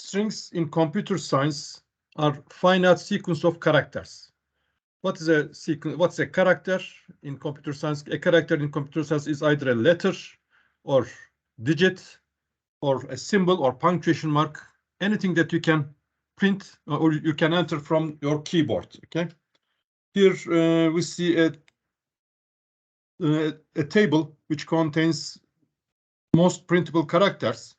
strings in computer science are finite sequence of characters. What is a sequence? What's a character in computer science? A character in computer science is either a letter or digit or a symbol or punctuation mark, anything that you can print or you can enter from your keyboard. Okay. Here we see a table which contains most printable characters.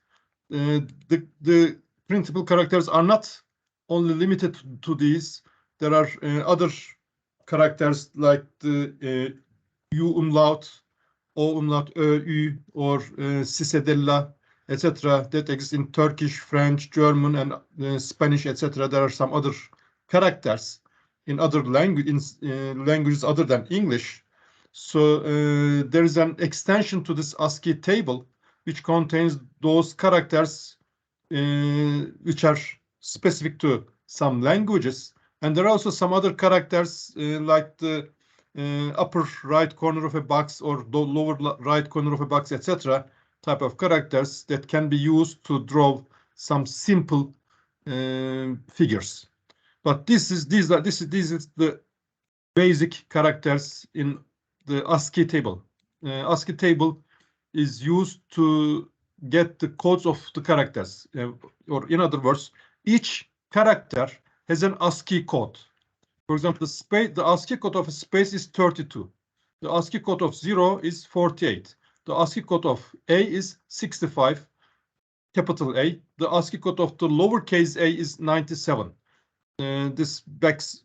The printable characters are not only limited to these. There are other characters like the U umlaut, O umlaut, Ö, or Cisedella, etc. that exist in Turkish, French, German, and Spanish, etc. There are some other characters in other languages other than English. So there is an extension to this ASCII table which contains those characters which are specific to some languages. And there are also some other characters like the upper right corner of a box or the lower right corner of a box, etc. type of characters that can be used to draw some simple figures. But these is the basic characters in the ASCII table. ASCII table is used to get the codes of the characters, or in other words, each character has an ASCII code. For example, the ASCII code of a space is 32. The ASCII code of 0 is 48. The ASCII code of A is 65, capital A. The ASCII code of the lowercase a is 97. This back's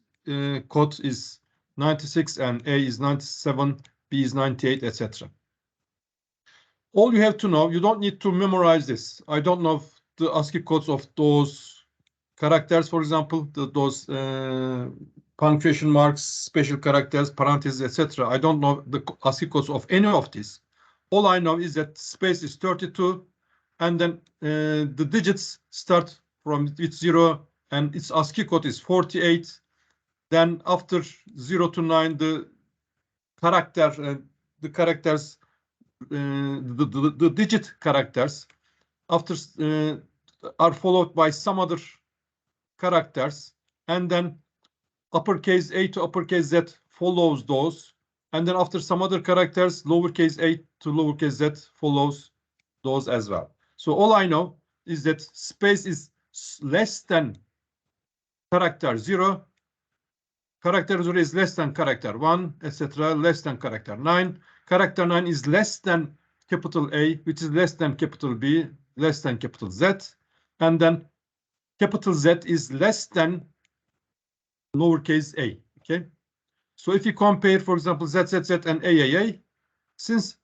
code is 96 and A is 97, B is 98, etc. All you have to know, you don't need to memorize this. I don't know the ASCII codes of those characters, for example, those punctuation marks, special characters, parentheses, etc. I don't know the ASCII codes of any of these. All I know is that space is 32, and then the digits start from with 0, and its ASCII code is 48. Then after 0 to 9, the characters, the digit characters after are followed by some other characters, and then uppercase A to uppercase Z follows those, and then after some other characters, lowercase a to lowercase z follows those as well. So all I know is that space is less than character 0, character 0 is less than character 1, etc., less than character 9. Character 9 is less than capital A, which is less than capital B, less than capital Z, and then capital Z is less than lowercase a. Okay, so if you compare, for example, ZZZ and AAA, since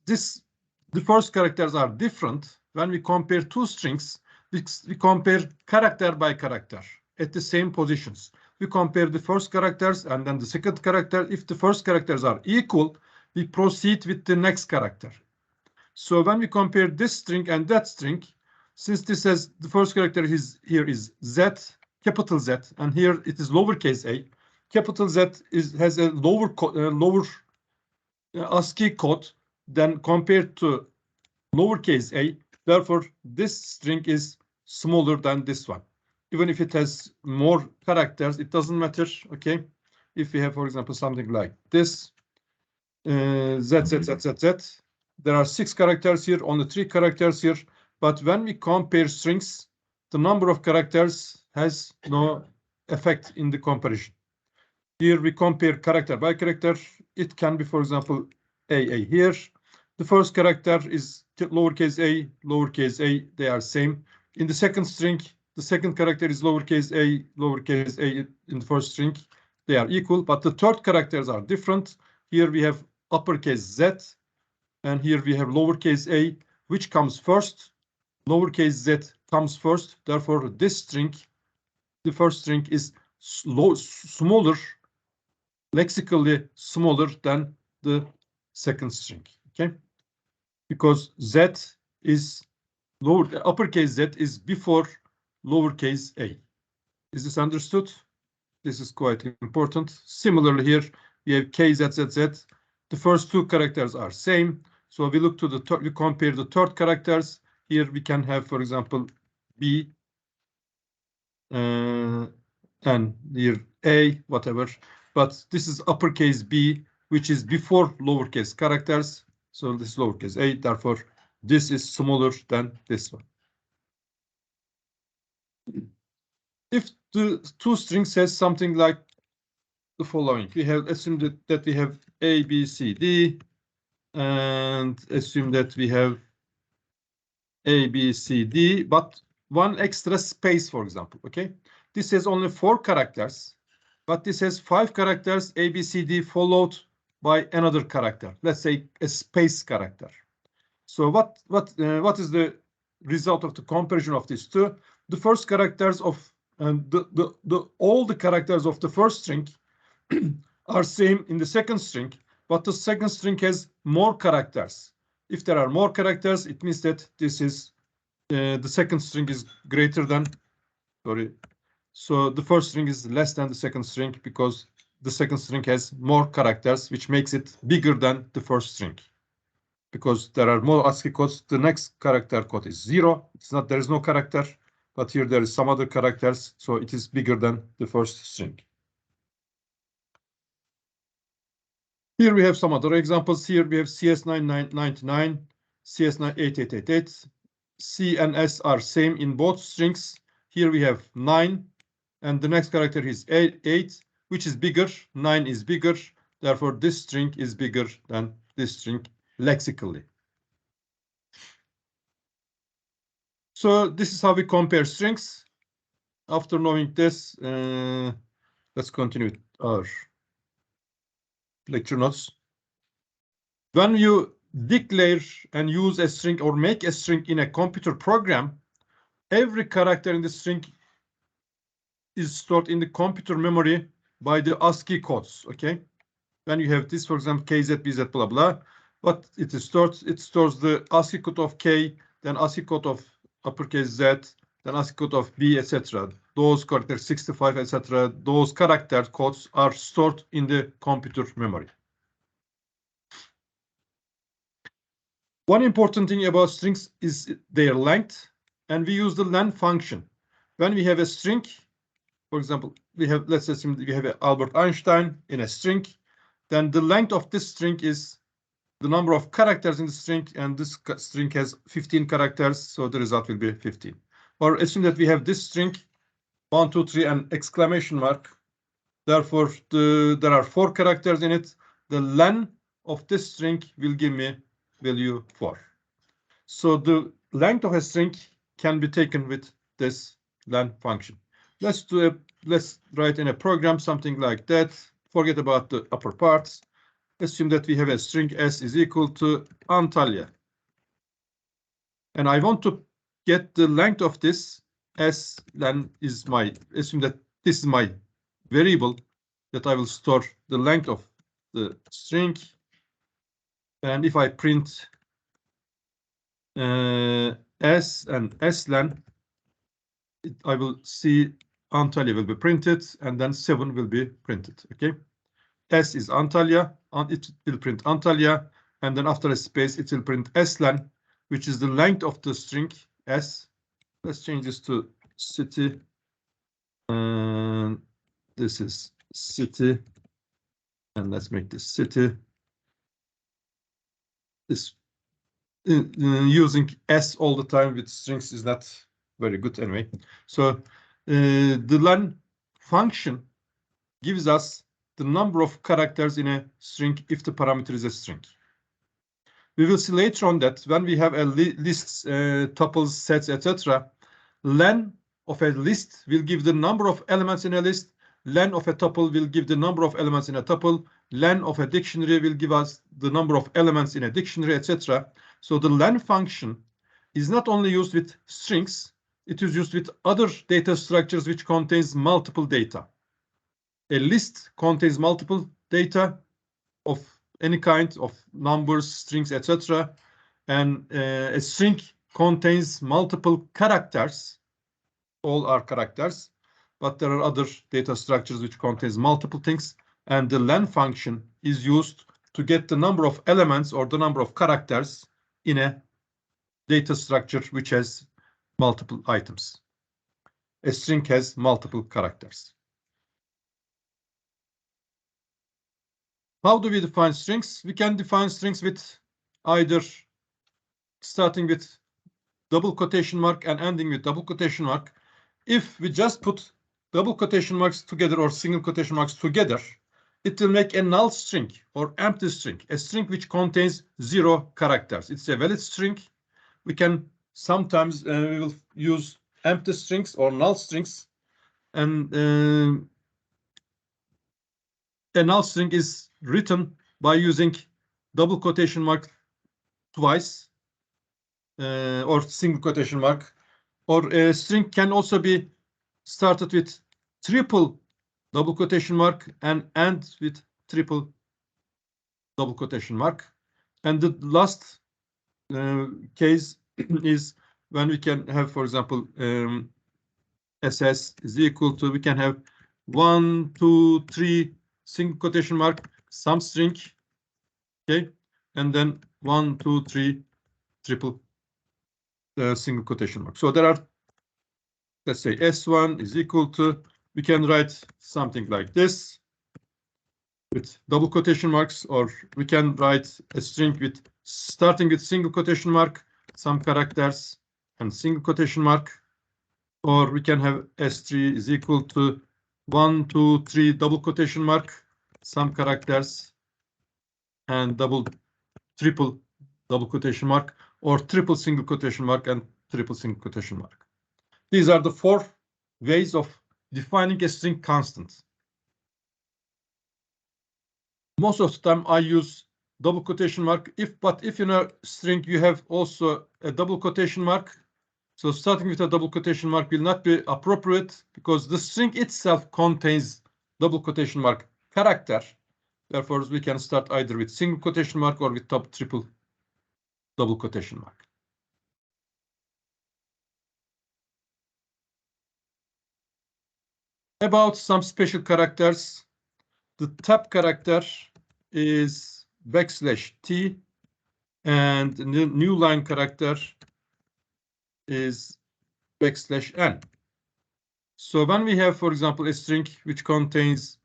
the first characters are different, when we compare two strings, we compare character by character at the same positions. We compare the first characters and then the second character. If the first characters are equal, we proceed with the next character. So when we compare this string and that string, since this has the first character here is Z, capital Z, and here it is lowercase a, capital Z has a lower ASCII code than compared to lowercase a. Therefore, this string is smaller than this one. Even if it has more characters, it doesn't matter. Okay, if we have, for example, something like this, ZZZZZ, there are 6 characters here, only 3 characters here. But when we compare strings, the number of characters has no effect in the comparison. Here we compare character by character. It can be, for example, AA here. The first character is lowercase a, they are same. In the second string, the second character is lowercase a in the first string, they are equal, but the third characters are different. Here we have uppercase Z, and here we have lowercase a, which comes first. Lowercase z comes first, therefore this string, the first string, is smaller, lexically smaller than the second string. Okay, because z is uppercase z is before lowercase a. Is this understood? This is quite important. Similarly, here we have KZZZ. The first 2 characters are same, so we look to we compare the third characters. Here we can have, for example, B, and here A, whatever. But this is uppercase B, which is before lowercase characters. So this is lowercase a, therefore this is smaller than this one. If the two strings says something like the following, we have assumed that we have A, B, C, D, and assume that we have A, B, C, D, but one extra space, for example, okay? This has only 4 characters, but this has 5 characters, A, B, C, D, followed by another character, let's say a space character. So what is the result of the comparison of these two? The first characters of all the characters of the first string are same in the second string, but the second string has more characters. If there are more characters, it means that this is the second string is greater than, sorry. So the first string is less than the second string because the second string has more characters, which makes it bigger than the first string. Because there are more ASCII codes, the next character code is 0. It's not, there is no character, but here there is some other characters, so it is bigger than the first string. Here we have some other examples. Here we have CS9999, CS8888. C and S are same in both strings. Here we have 9, and the next character is 8, which is bigger. 9 is bigger. Therefore, this string is bigger than this string lexically. So this is how we compare strings. After knowing this, let's continue with our lecture notes. When you declare and use a string or make a string in a computer program, every character in the string is stored in the computer memory by the ASCII codes, okay? When you have this, for example, KZ, BZ, blah, blah, what it is stored, it stores the ASCII code of K, then ASCII code of uppercase Z, then ASCII code of B, etc. Those characters, 65, etc. Those character codes are stored in the computer memory. One important thing about strings is their length, and we use the len function. When we have a string, for example, we have, let's assume we have Albert Einstein in a string, then the length of this string is the number of characters in the string, and this string has 15 characters, so the result will be 15. Or assume that we have this string, 1, 2, 3, and exclamation mark. Therefore, there are 4 characters in it. The len of this string will give me value 4. So the length of a string can be taken with this len function. Let's write in a program something like that. Forget about the upper parts. Assume that we have a string S is equal to Antalya. And I want to get the length of this S, then is my, assume that this is my variable that I will store the length of the string. And if I print S and SLen, I will see Antalya will be printed, and then 7 will be printed, okay? S is Antalya, and it will print Antalya, and then after a space, it will print SLen, which is the length of the string S. Let's change this to city, and this is city, and let's make this city. This using S all the time with strings is not very good anyway. So the len function gives us the number of characters in a string if the parameter is a string. We will see later on that when we have a lists, tuples, sets, etc., len of a list will give the number of elements in a list. Len of a tuple will give the number of elements in a tuple. Len of a dictionary will give us the number of elements in a dictionary, etc. So the len function is not only used with strings, it is used with other data structures which contains multiple data. A list contains multiple data of any kind of numbers, strings, etc. And a string contains multiple characters. All are characters, but there are other data structures which contains multiple things. And the len function is used to get the number of elements or the number of characters in a data structure which has multiple items. a string has multiple characters. How do we define strings? We can define strings with either starting with double quotation mark and ending with double quotation mark. If we just put double quotation marks together or single quotation marks together, it will make a null string or empty string, a string which contains 0 characters. It's a valid string. We can sometimes we will use empty strings or null strings, and a null string is written by using double quotation mark twice or single quotation mark, or a string can also be started with triple double quotation mark and end with triple double quotation mark. And the last case is when we can have, for example, SS is equal to, we can have 1, 2, 3 single quotation mark some string, okay, and then 1, 2, 3 triple single quotation mark. So there are, let's say S1 is equal to, we can write something like this with double quotation marks, or we can write a string with starting with single quotation mark, some characters, and single quotation mark, or we can have S3 is equal to 1, 2, 3 double quotation mark, some characters, and triple double quotation mark, or triple single quotation mark and triple single quotation mark. These are the 4 ways of defining a string constant. Most of the time I use double quotation mark. But if in a string you have also a double quotation mark, so starting with a double quotation mark will not be appropriate because the string itself contains double quotation mark character. Therefore, we can start either with single quotation mark or with triple double quotation mark. About some special characters, the tab character is \t, and the new line character is \n. So when we have, for example, a string which contains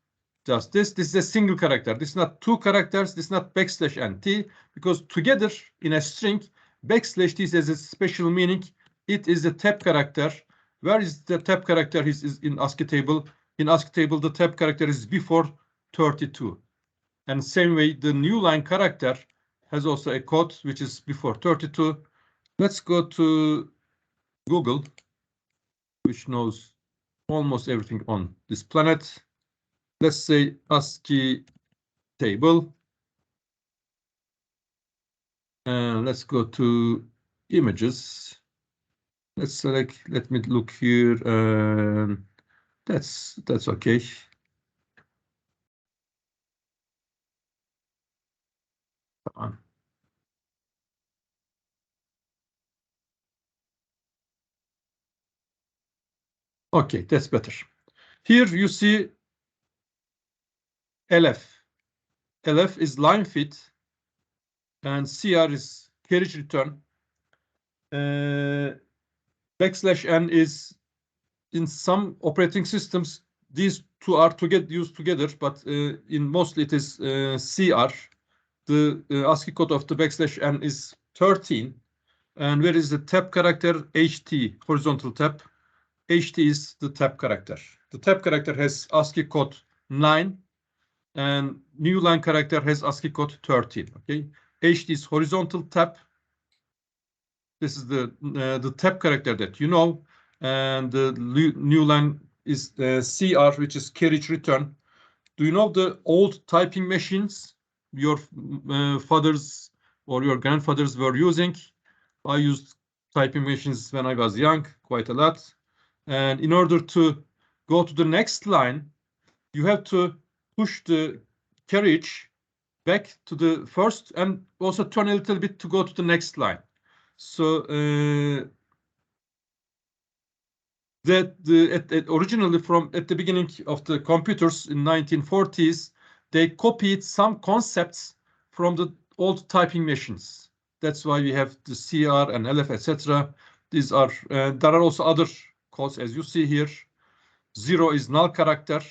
just this is a single character. This is not 2 characters. This is not \nt, because together in a string, \t has a special meaning. It is a tab character. Where is the tab character? Is in ASCII table. In ASCII table, the tab character is before 32. And same way, the new line character has also a code which is before 32. Let's go to Google, which knows almost everything on this planet. Let's say ASCII table. And let's go to images. Let's select, let me look here. That's okay. Come on. Okay, that's better. Here you see LF. LF is line fit, and CR is carriage return. \n is, in some operating systems, these two are used together, but in mostly it is CR. The ASCII code of the \n is 13. And where is the tab character? HT, horizontal tab. HT is the tab character. The tab character has ASCII code 9, and new line character has ASCII code 13. Okay, HT is horizontal tab. This is the tab character that you know, and the new line is CR, which is carriage return. Do you know the old typing machines your fathers or your grandfathers were using? I used typing machines when I was young, quite a lot. And in order to go to the next line, you have to push the carriage back to the first and also turn a little bit to go to the next line. So originally at the beginning of the computers in 1940s, they copied some concepts from the old typing machines. That's why we have the CR and LF, etc. These are there are also other codes as you see here. 0 is null character.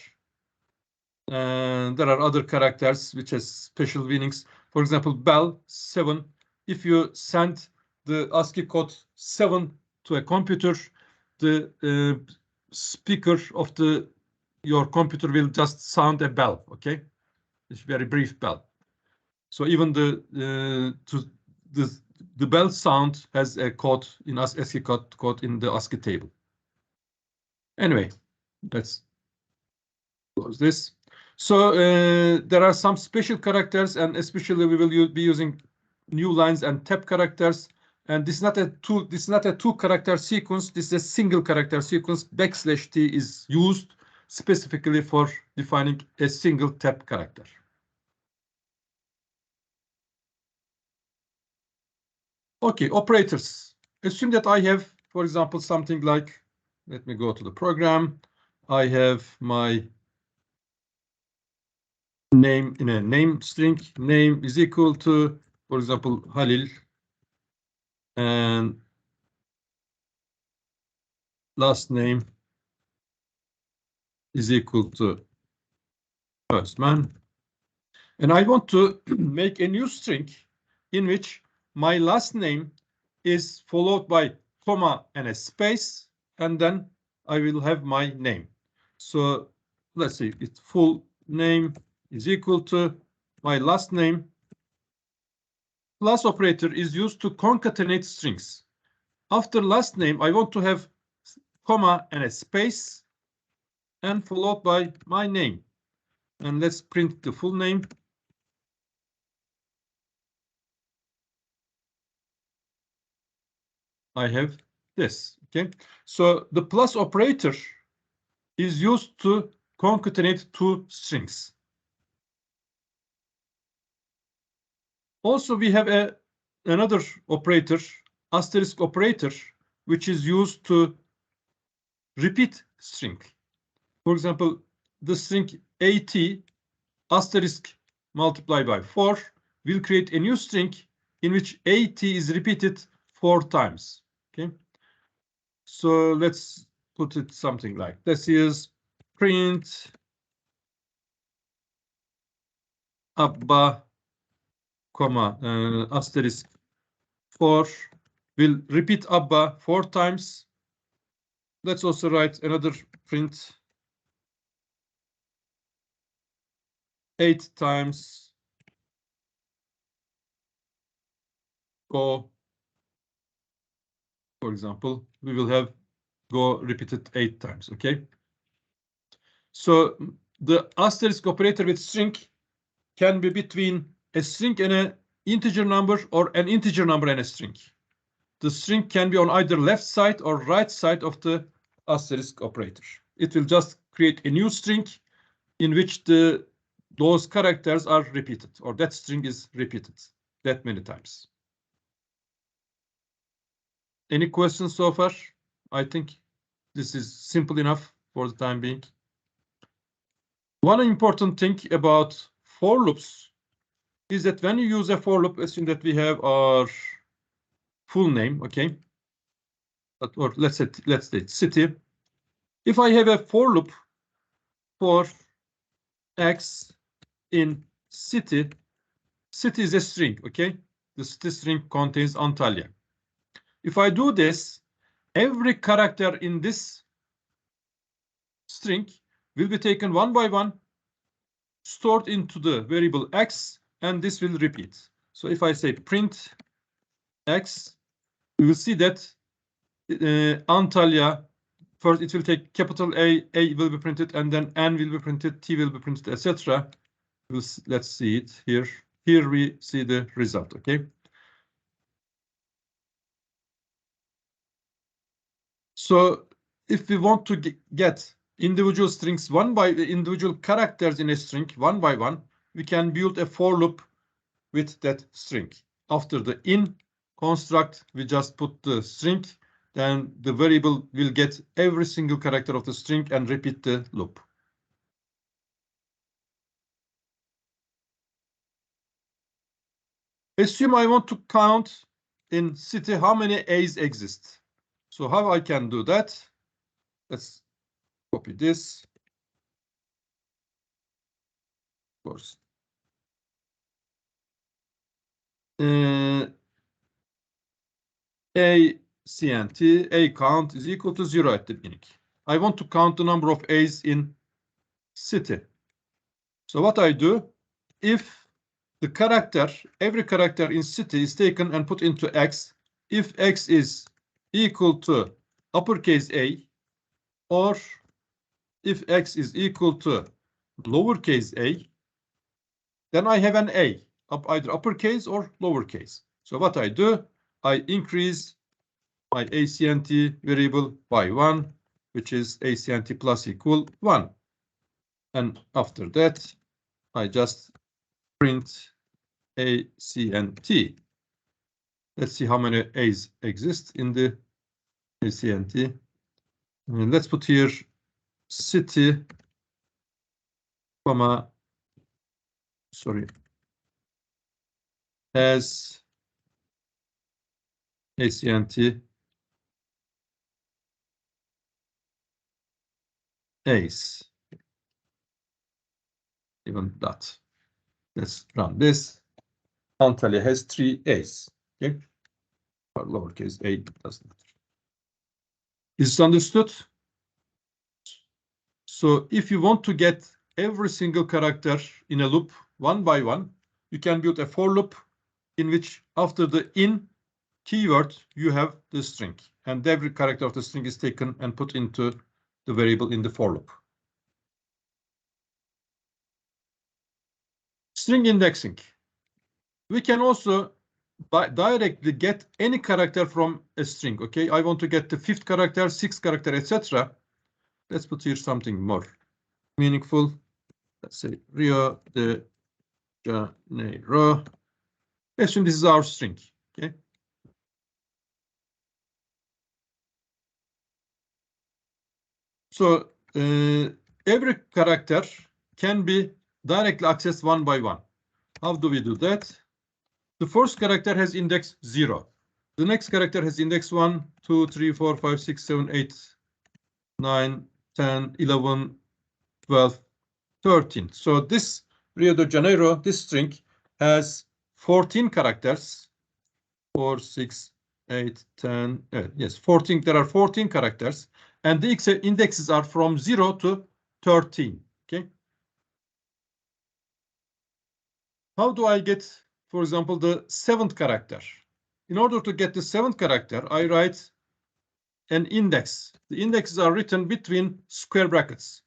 And there are other characters which has special meanings. For example, bell 7. If you send the ASCII code 7 to a computer, the speaker of your computer will just sound a bell. Okay, it's very brief bell. So even the bell sound has a code in ASCII code in the ASCII table. Anyway, let's close this. So there are some special characters, and especially we will be using new lines and tab characters. And this is not a two character sequence. This is a single character sequence. \t is used specifically for defining a single tab character. Okay, operators. Assume that I have, for example, something like, let me go to the program. I have my name in a name string. Name is equal to, for example, Halil, and last name is equal to Özman. And I want to make a new string in which my last name is followed by comma and a space, and then I will have my name. So let's see, its full name is equal to my last name. Plus operator is used to concatenate strings. After last name, I want to have comma and a space and followed by my name. And let's print the full name. I have this, okay? So the plus operator is used to concatenate two strings. Also, we have another operator, asterisk operator, which is used to repeat string. For example, the string 80 asterisk multiplied by 4 will create a new string in which 80 is repeated 4 times. Okay, so let's put it something like this is print abba comma asterisk 4 will repeat abba 4 times. Let's also write another print 8 times go. For example, we will have go repeated 8 times. Okay, so the asterisk operator with string can be between a string and an integer number, or an integer number and a string. The string can be on either left side or right side of the asterisk operator. It will just create a new string in which those characters are repeated, or that string is repeated that many times. Any questions so far? I think this is simple enough for the time being. One important thing about for loops is that when you use a for loop, assume that we have our full name, okay? Or let's say city. If I have a for loop for x in city, city is a string, okay? The city string contains Antalya. If I do this, every character in this string will be taken one by one, stored into the variable x, and this will repeat. So if I say print x, we will see that Antalya, first it will take capital A will be printed, and then N will be printed, T will be printed, etc. Let's see it here. Here we see the result, okay? So if we want to get individual strings individual characters in a string one by one, we can build a for loop with that string. After the in construct, we just put the string, then the variable will get every single character of the string and repeat the loop. Assume I want to count in city how many A's exist. So how I can do that? Let's copy this. Of course. A CNT, A count is equal to 0 at the beginning. I want to count the number of A's in city. So what I do, if the character, every character in city is taken and put into X, if X is equal to uppercase A, or if X is equal to lowercase a, then I have an A, either uppercase or lowercase. So what I do, I increase my ACNT variable by 1, which is ACNT plus equal 1. And after that, I just print ACNT. Let's see how many A's exist in the ACNT. And let's put here city, comma, sorry, as ACNT A's. Even that. Let's run this. Antalya has 3 A's. Okay. Or lowercase a doesn't matter. Is it understood? So if you want to get every single character in a loop one by one, you can build a for loop in which after the in keyword, you have the string, and every character of the string is taken and put into the variable in the for loop. String indexing. We can also directly get any character from a string. Okay, I want to get the 5th character, 6th character, etc. Let's put here something more meaningful. Let's say Rio de Janeiro. Assume this is our string. Okay. So every character can be directly accessed one by one. How do we do that? The first character has index 0. The next character has index 1, 2, 3, 4, 5, 6, 7, 8, 9, 10, 11, 12, 13. So this Rio de Janeiro, this string has 14 characters. 4, 6, 8, 10. Yes, 14. There are 14 characters, and the indexes are from 0 to 13. Okay. How do I get, for example, the 7th character? In order to get the 7th character, I write an index. The indexes are written between square brackets.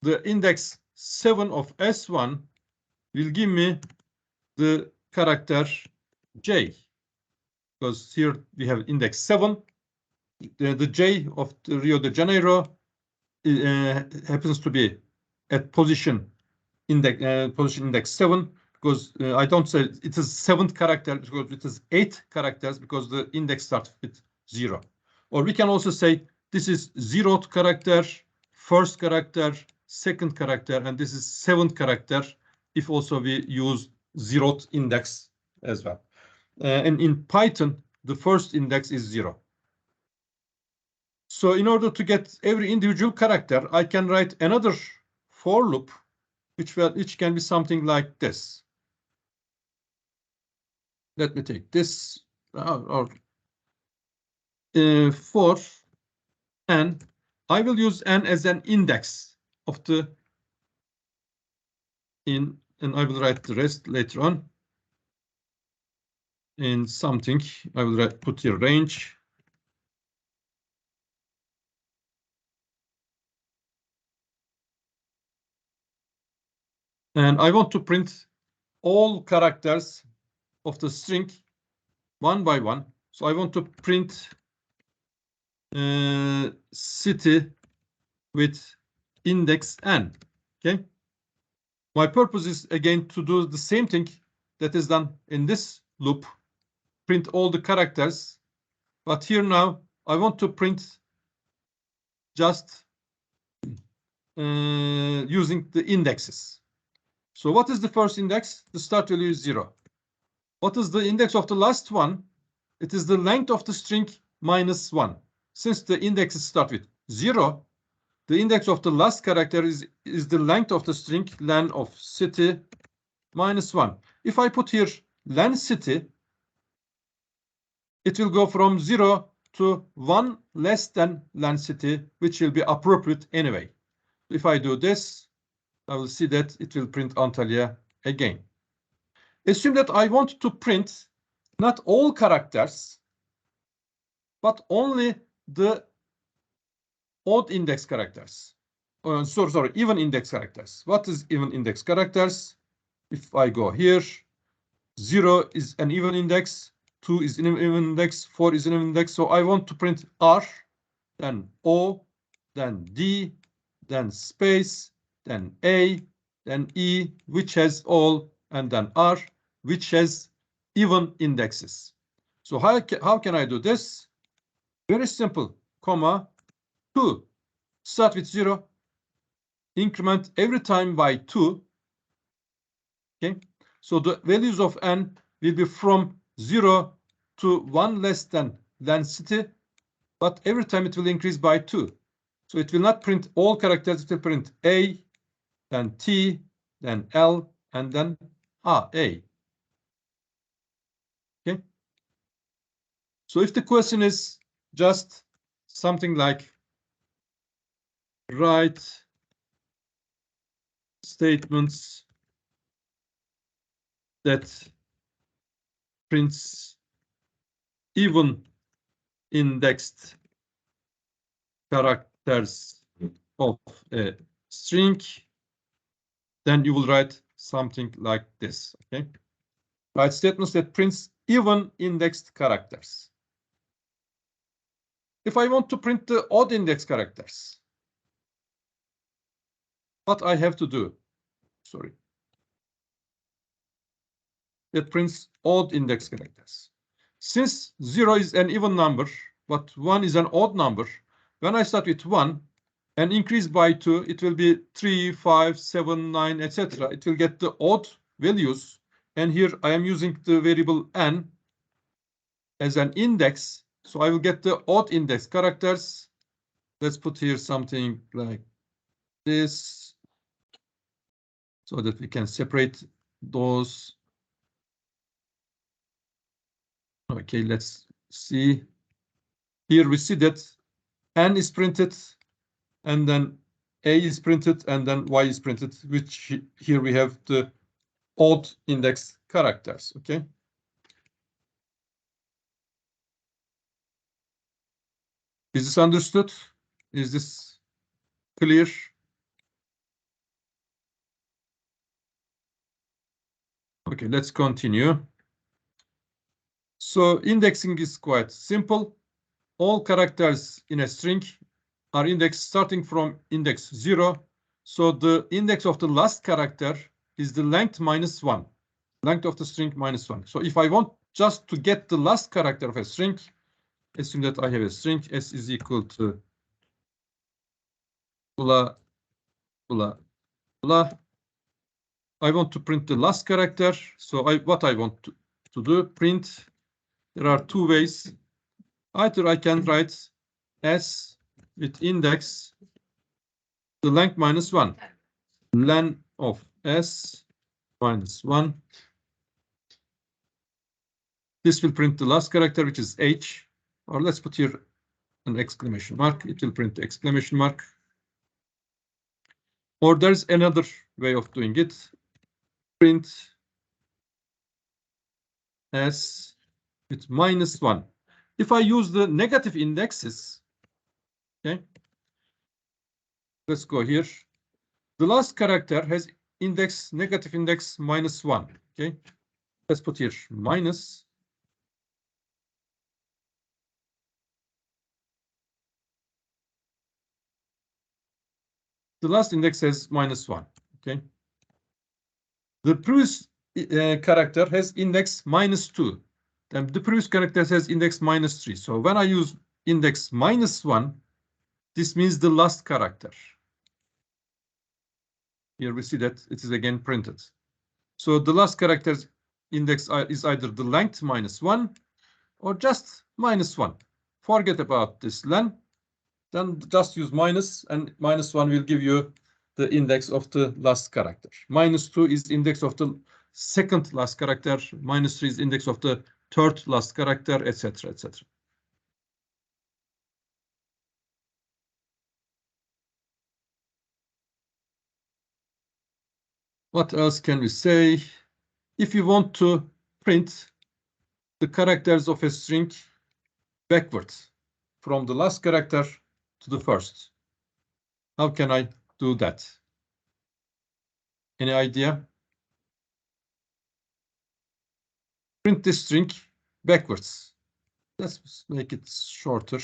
The index 7 of S1 will give me the character J, because here we have index 7. The J of the Rio de Janeiro happens to be at position index 7, because I don't say it is 7th character, because it is 8 characters, because the index starts with 0. Or we can also say this is 0th character, 1st character, 2nd character, and this is 7th character, if also we use 0th index as well. And in Python, the first index is 0. So in order to get every individual character, I can write another for loop, which can be something like this. Let me take this for n. I will use n as an index of the in, and I will write the rest later on in something. I will put here range. And I want to print all characters of the string one by one. So I want to print city with index n. Okay. My purpose is again to do the same thing that is done in this loop, print all the characters. But here now I want to print just using the indexes. So what is the first index? The start value is 0. What is the index of the last one? It is the length of the string minus 1, since the indexes start with 0, the index of the last character is the length of the string len of city minus 1. If I put here len city, it will go from 0 to 1 less than len city, which will be appropriate anyway. If I do this, I will see that it will print Antalya again. Assume that I want to print not all characters, but only the odd index characters. Sorry, even index characters. What is even index characters? If I go here, 0 is an even index, 2 is an even index, 4 is an even index. So I want to print R, then O, then D, then space, then A, then E, which has all, and then R, which has even indexes. So how can I do this? Very simple, comma, 2. Start with 0, increment every time by 2. Okay, so the values of n will be from 0 to 1 less than len city, but every time it will increase by 2. So it will not print all characters, it will print A, then T, then L, and then A. Okay. So if the question is just something like write statements that prints even indexed characters of a string, then you will write something like this. Okay, write statements that prints even indexed characters. If I want to print the odd index characters, what I have to do? Sorry. That prints odd index characters. Since 0 is an even number, but 1 is an odd number, when I start with 1 and increase by 2, it will be 3, 5, 7, 9, etc. It will get the odd values. And here I am using the variable n as an index. So I will get the odd index characters. Let's put here something like this so that we can separate those. Okay, let's see. Here we see that n is printed, and then A is printed, and then Y is printed, which here we have the odd index characters. Okay. Is this understood? Is this clear? Okay, let's continue. So indexing is quite simple. All characters in a string are indexed starting from index 0. So the index of the last character is the length minus 1. Length of the string minus 1. So if I want just to get the last character of a string, assume that I have a string s is equal to blah, blah, blah. I want to print the last character. So what I want to do, print. There are two ways. Either I can write s with index the length minus 1, len of s minus 1. This will print the last character, which is h, or let's put here an exclamation mark. It will print the exclamation mark. Or there's another way of doing it. Print s with minus 1. If I use the negative indexes, okay, let's go here. The last character has index, negative index minus 1. Okay, let's put here minus. The last index has minus 1. Okay, the previous character has index minus 2. And the previous character has index minus 3. So when I use index minus 1, this means the last character. Here we see that it is again printed. So the last character's index is either the length minus 1 or just minus 1. Forget about this len. then just use minus, and -1 will give you the index of the last character. -2 is index of the second last character. -3 is index of the third last character, etc., etc. What else can we say? If you want to print the characters of a string backwards from the last character to the first, how can I do that? Any idea? Print this string backwards. Let's make it shorter.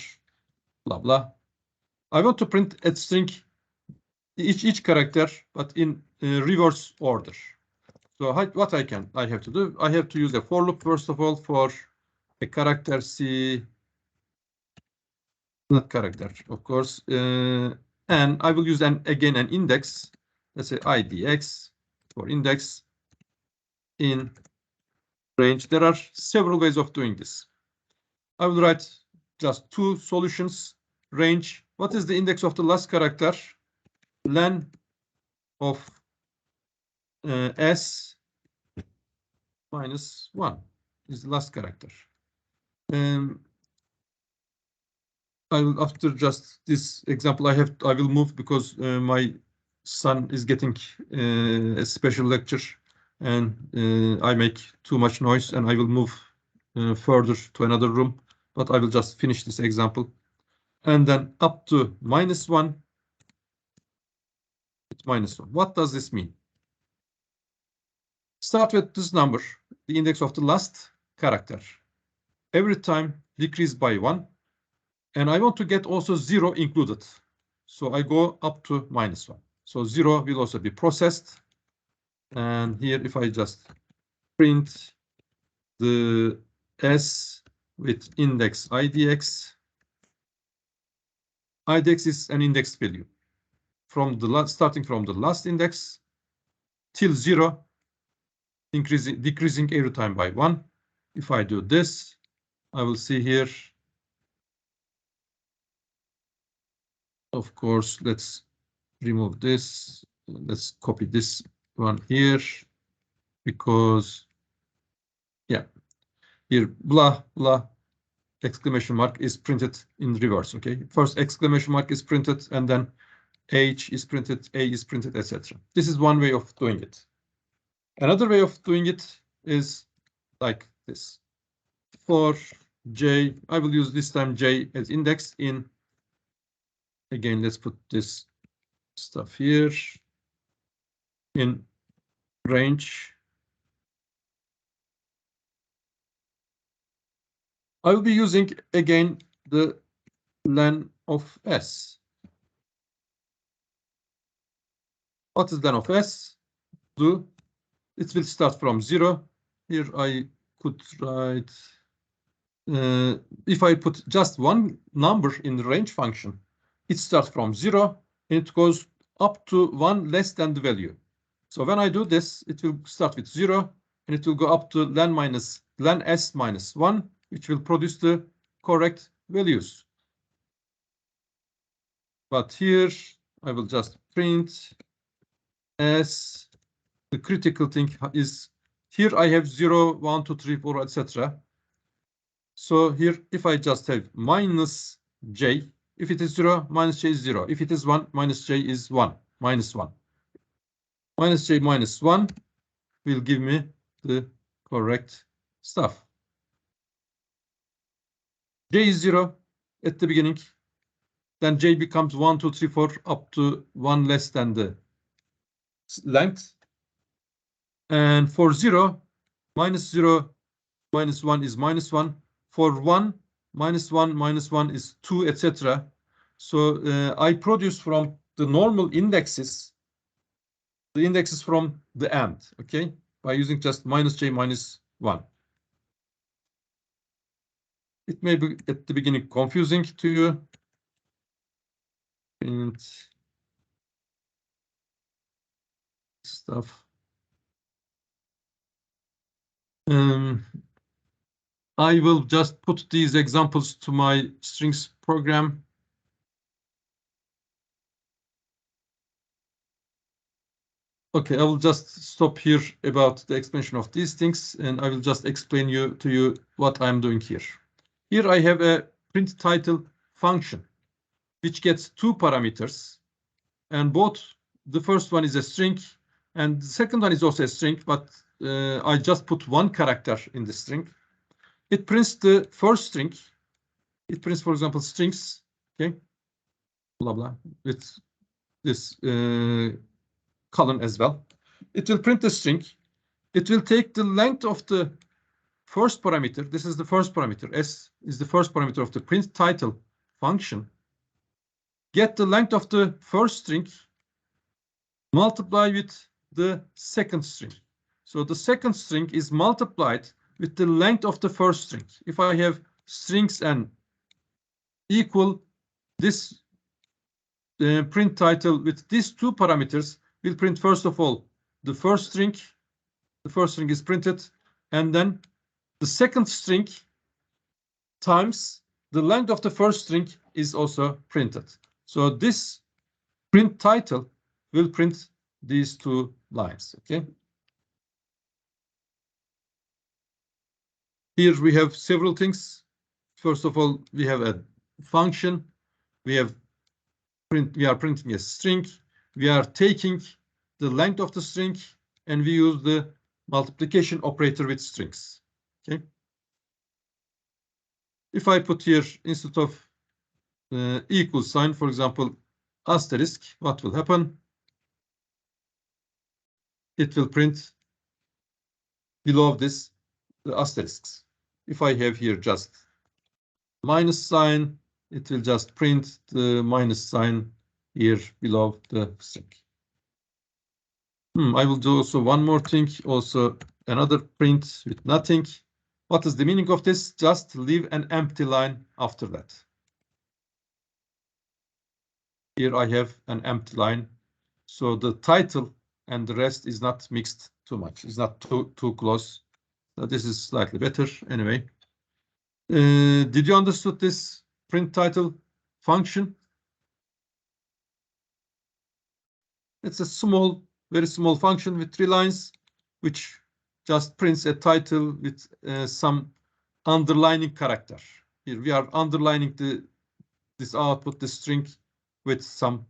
Blah blah. I want to print a string, each character, but in reverse order. So what I have to do, I have to use a for loop first of all for a character C, not character, of course, and I will use again an index. Let's say IDX for index in range. There are several ways of doing this. I will write just two solutions. Range. What is the index of the last character? Len of S minus 1 is the last character. I will, after just this example, I will move because my son is getting a special lecture, and I make too much noise, and I will move further to another room. But I will just finish this example, and then up to -1. It's -1. What does this mean? Start with this number, the index of the last character. Every time decrease by 1. And I want to get also 0 included. So I go up to -1. So 0 will also be processed. And here, if I just print the S with index IDX, IDX is an index value from the starting from the last index till 0, decreasing every time by 1. If I do this, I will see here. Of course, let's remove this. Let's copy this one here, because yeah, here blah blah exclamation mark is printed in reverse. Okay, first exclamation mark is printed, and then H is printed, A is printed, etc. This is one way of doing it. Another way of doing it is like this. For J, I will use this time J as index in. Again, let's put this stuff here in range. I will be using again the len of S. What is len of S? It will start from 0. Here I could write, if I put just one number in the range function, it starts from 0 and it goes up to 1 less than the value. So when I do this, it will start with 0 and it will go up to len S minus 1, which will produce the correct values. But here I will just print S. The critical thing is here I have 0, 1, 2, 3, 4, etc. So here, if I just have minus J, if it is 0, minus J is 0. If it is 1, minus J is 1, minus 1. Minus J minus 1 will give me the correct stuff. J is 0 at the beginning. Then J becomes 1, 2, 3, 4 up to 1 less than the length. And for 0, minus 0 minus 1 is minus 1. For 1, minus 1 minus 1 is 2, etc. So I produce from the normal indexes, the indexes from the end, okay, by using just minus J minus 1. It may be at the beginning confusing to you. And stuff. I will just put these examples to my strings program. Okay, I will just stop here about the explanation of these things, and I will just explain to you what I'm doing here. Here I have a print title function, which gets two parameters, and both the first one is a string, and the second one is also a string, but I just put one character in the string. It prints the first string. It prints, for example, strings, okay, blah blah, with this column as well. It will print the string. It will take the length of the first parameter. This is the first parameter. S is the first parameter of the print title function. Get the length of the first string, multiply with the second string. So the second string is multiplied with the length of the first string. If I have strings and equal, this print title with these two parameters will print, first of all, the first string. The first string is printed, and then the second string times the length of the first string is also printed. So this print title will print these two lines, okay? Here we have several things. First of all, we have a function. We are printing a string. We are taking the length of the string, and we use the multiplication operator with strings, okay? If I put here, instead of equal sign, for example, asterisk, what will happen? It will print below this the asterisks. If I have here just minus sign, it will just print the minus sign here below the string. I will do also one more thing, also another print with nothing. What is the meaning of this? Just leave an empty line after that. Here I have an empty line, so the title and the rest is not mixed too much. It's not too close. So this is slightly better anyway. Did you understood this print title function? It's a small, very small function with 3 lines, which just prints a title with some underlining character. Here we are underlining this output, the string, with some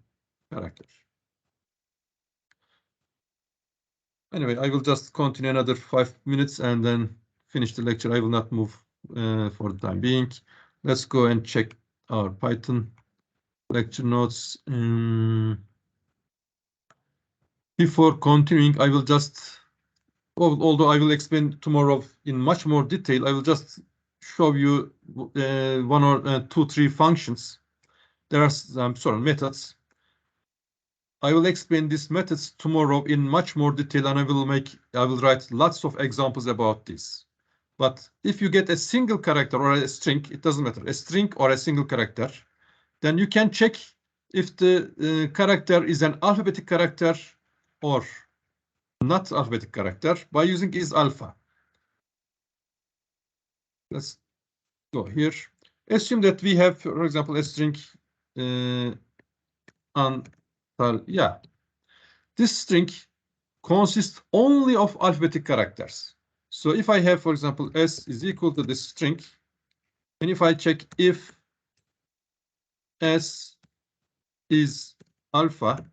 character. Anyway, I will just continue another 5 minutes and then finish the lecture. I will not move for the time being. Let's go and check our Python lecture notes. Before continuing, I will just, although I will explain tomorrow in much more detail, I will just show you 1 or 2, 3 functions. There are some methods. I will explain these methods tomorrow in much more detail, and I will write lots of examples about this. But if you get a single character or a string, it doesn't matter, a string or a single character, then you can check if the character is an alphabetic character or not alphabetic character by using is_alpha. Let's go here. Assume that we have, for example, a string Antalya. This string consists only of alphabetic characters. So if I have, for example, S is equal to this string, and if I check if S is alpha,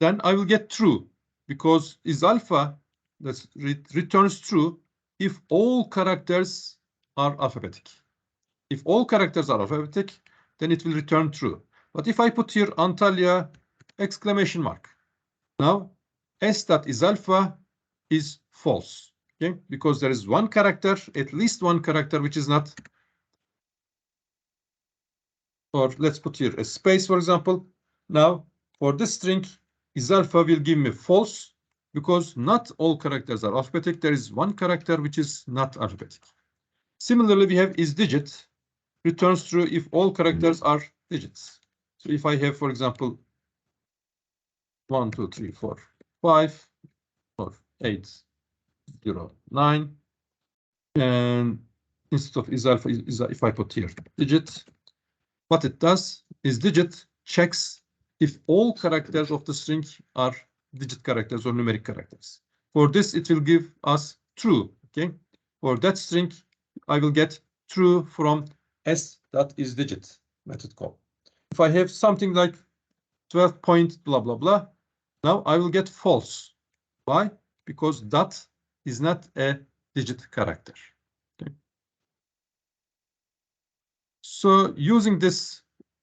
then I will get true, because is alpha that returns true if all characters are alphabetic. If all characters are alphabetic, then it will return true. But if I put here Antalya exclamation mark, now S dot is alpha is false, okay? Because there is one character, at least one character, which is not, or let's put here a space, for example. Now, for this string, is_alpha will give me false, because not all characters are alphabetic. There is one character which is not alphabetic. Similarly, we have is_digit, returns true if all characters are digits. So if I have, for example, 1, 2, 3, 4, 5, or 8, 0, 9, and instead of is_alpha, if I put here digit, what it does is digit checks if all characters of the string are digit characters or numeric characters. For this, it will give us true. Okay. For that string, I will get true from s.isDigit method call. If I have something like 12 point blah blah blah, now I will get false. Why? Because dot is not a digit character. Okay. So using this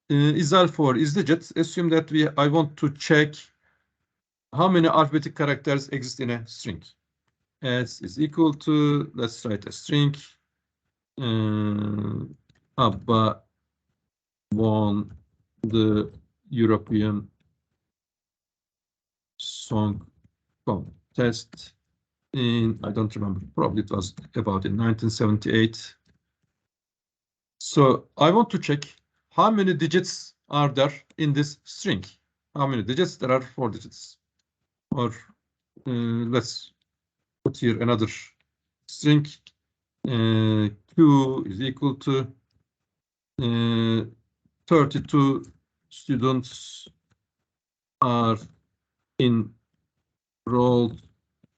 isal for isDigit, assume that I want to check how many alphabetic characters exist in a string. S is equal to, let's write a string. Abba won the European Song Contest in, I don't remember, probably it was about in 1978. So I want to check how many digits are there in this string. How many digits? There are 4 digits. Or let's put here another string. Q is equal to 32 students are enrolled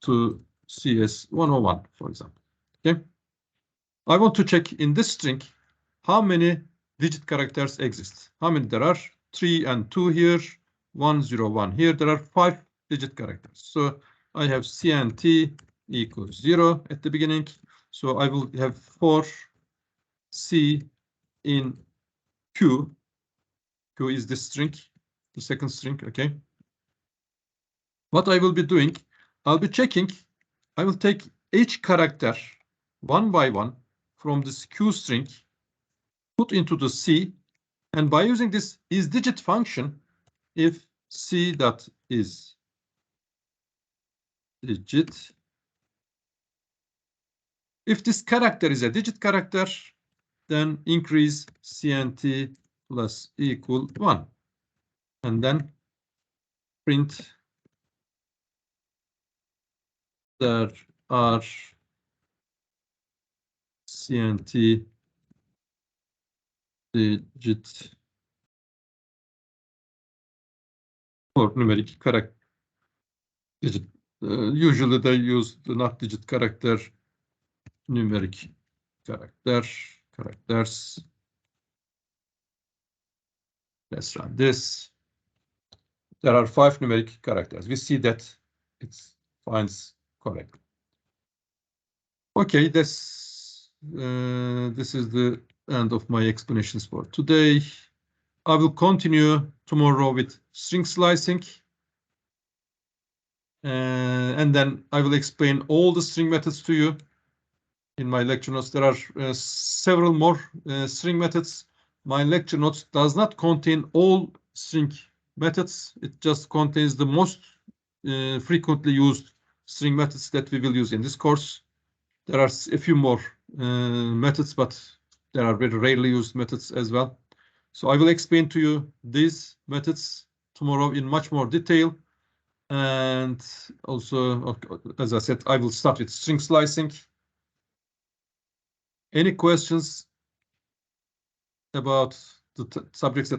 to CS101, for example. Okay. I want to check in this string how many digit characters exist. How many there are? 3 and 2 here, 1, 0, 1 here. There are 5 digit characters. So I have CNT equals 0 at the beginning. So I will have 4 C in Q. Q is the string, the second string. Okay. What I will be doing, I'll be checking. I will take each character one by one from this Q string, put into the C, and by using this isDigit function, if C dot is digit, if this character is a digit character, then increase CNT plus equal 1, and then print there are CNT digit or numeric character digit. Usually they use the not digit character, numeric characters. Let's run this. There are 5 numeric characters. We see that it finds correct. Okay, this is the end of my explanations for today. I will continue tomorrow with string slicing. And then I will explain all the string methods to you. In my lecture notes, there are several more string methods. My lecture notes does not contain all string methods. It just contains the most frequently used string methods that we will use in this course. There are a few more methods, but there are very rarely used methods as well. So I will explain to you these methods tomorrow in much more detail. And also, as I said, I will start with string slicing. Any questions about the subjects that